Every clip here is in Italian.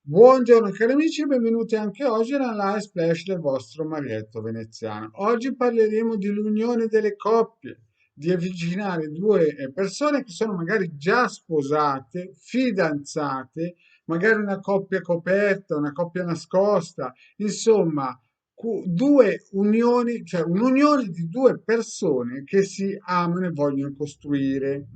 Buongiorno cari amici, benvenuti anche oggi nella live splash del vostro Marietto veneziano. Oggi parleremo dell'unione delle coppie, di avvicinare due persone che sono magari già sposate, fidanzate, magari una coppia coperta, una coppia nascosta, insomma, due unioni, cioè un'unione di due persone che si amano e vogliono costruire.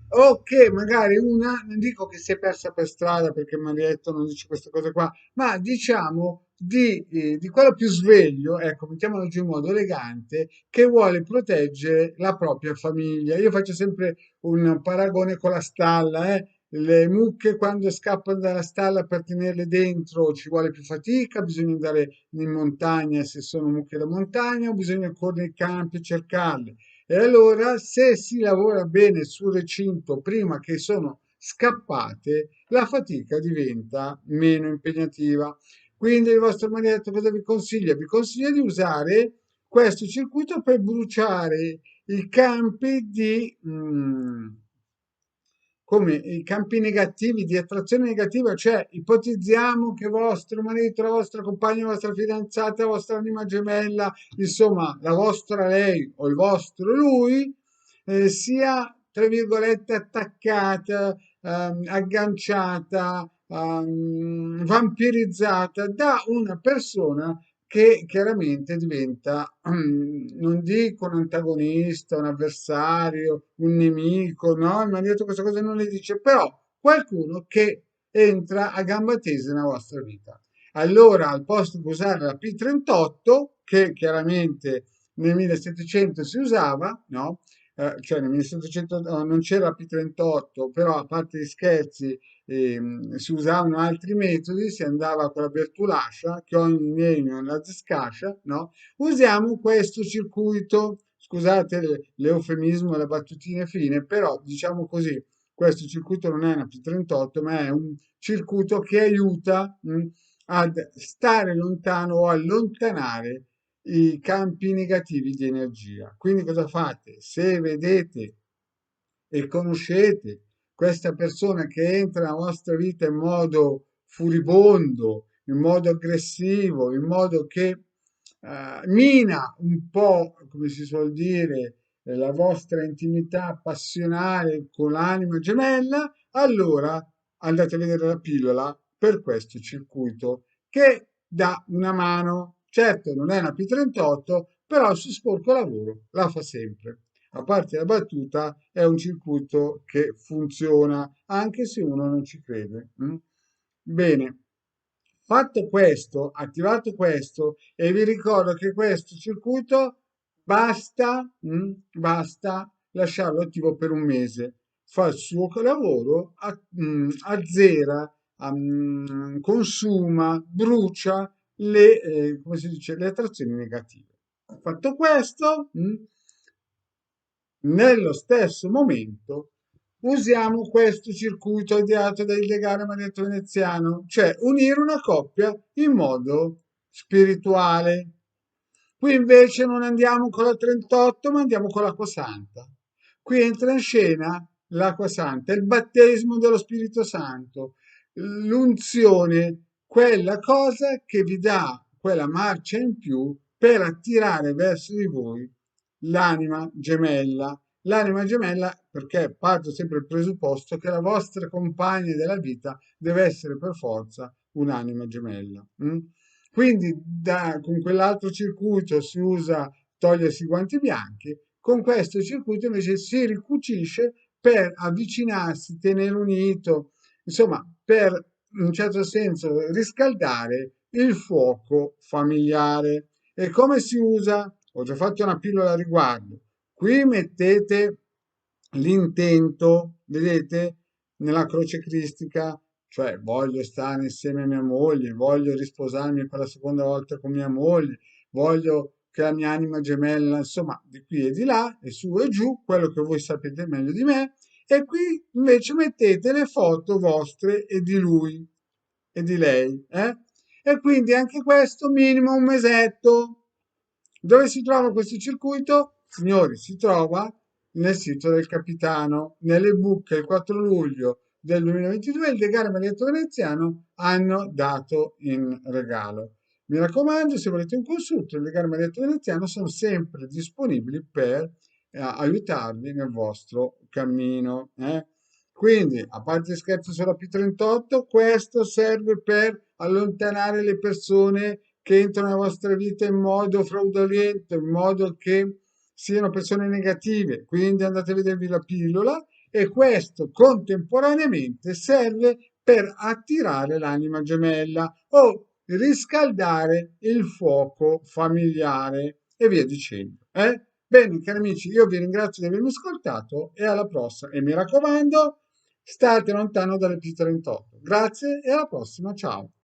O che magari una, non dico che si è persa per strada perché Marietto non dice queste cose qua, ma diciamo di quello più sveglio, ecco, mettiamolo giù in modo elegante, che vuole proteggere la propria famiglia. Io faccio sempre un paragone con la stalla, eh. Le mucche quando scappano dalla stalla per tenerle dentro ci vuole più fatica, bisogna andare in montagna se sono mucche da montagna o bisogna correre nei campi e cercarle. E allora, se si lavora bene sul recinto prima che sono scappate, la fatica diventa meno impegnativa. Quindi il vostro marinetto cosa vi consiglia? Vi consiglia di usare questo circuito per bruciare i campi come i campi negativi di attrazione negativa, cioè ipotizziamo che vostro marito, la vostra compagna, la vostra fidanzata, la vostra anima gemella, insomma, la vostra lei o il vostro lui, sia, tra virgolette, attaccata, agganciata, vampirizzata da una persona che chiaramente diventa, non dico un antagonista, un avversario, un nemico, no? Il marito questa cosa non le dice, però qualcuno che entra a gamba tesa nella vostra vita. Allora, al posto di usare la P38, che chiaramente nel 1700 si usava, no? Cioè nel 1700 no, non c'era la P38, però a parte gli scherzi, si usavano altri metodi, si andava con la Bertulascia, che ogni negno la zescascia, no? Usiamo questo circuito, scusate l'eufemismo e la battutina fine, però diciamo così, questo circuito non è una P38, ma è un circuito che aiuta ad stare lontano o allontanare i campi negativi di energia. Quindi cosa fate? Se vedete e conoscete questa persona che entra nella vostra vita in modo furibondo, in modo aggressivo, in modo che mina un po', come si suol dire, la vostra intimità passionale con l'anima gemella, allora andate a vedere la pillola per questo circuito che dà una mano. Certo, non è una P38, però il suo sporco lavoro la fa sempre. A parte la battuta, è un circuito che funziona anche se uno non ci crede. Bene, fatto questo, attivato questo, e vi ricordo che questo circuito basta lasciarlo attivo per un mese. Fa il suo lavoro, azzera, consuma, brucia come si dice, le attrazioni negative. Fatto questo, nello stesso momento usiamo questo circuito ideato dal legale magnetro veneziano, cioè unire una coppia in modo spirituale. Qui invece non andiamo con la 38, ma andiamo con l'acqua santa. Qui entra in scena l'acqua santa, il battesimo dello Spirito Santo, l'unzione, quella cosa che vi dà quella marcia in più per attirare verso di voi l'anima gemella. L'anima gemella perché parto sempre il presupposto che la vostra compagna della vita deve essere per forza un'anima gemella. Quindi con quell'altro circuito si usa togliersi i guanti bianchi, con questo circuito invece si ricucisce per avvicinarsi, tenere unito, insomma, per in un certo senso riscaldare il fuoco familiare. E come si usa? Ho già fatto una pillola a riguardo. Qui mettete l'intento, vedete, nella croce cristica, cioè voglio stare insieme a mia moglie, voglio risposarmi per la seconda volta con mia moglie, voglio che la mia anima gemella, insomma, di qui e di là, e su e giù, quello che voi sapete meglio di me, e qui invece mettete le foto vostre e di lui e di lei, eh? E quindi anche questo minimo un mesetto. Dove si trova questo circuito? Signori, si trova nel sito del capitano, nelle buche il 4 luglio del 2022 il Legale Marietto Veneziano hanno dato in regalo. Mi raccomando, se volete un consulto, il Legale Marietto Veneziano sono sempre disponibili per aiutarvi nel vostro cammino. Quindi, a parte scherzi sulla P38, questo serve per allontanare le persone che entrano nella vostra vita in modo fraudolento, in modo che siano persone negative. Quindi andate a vedervi la pillola e questo contemporaneamente serve per attirare l'anima gemella o riscaldare il fuoco familiare e via dicendo. Bene, cari amici, io vi ringrazio di avermi ascoltato e alla prossima. E mi raccomando, state lontano dalle P38. Grazie e alla prossima, ciao.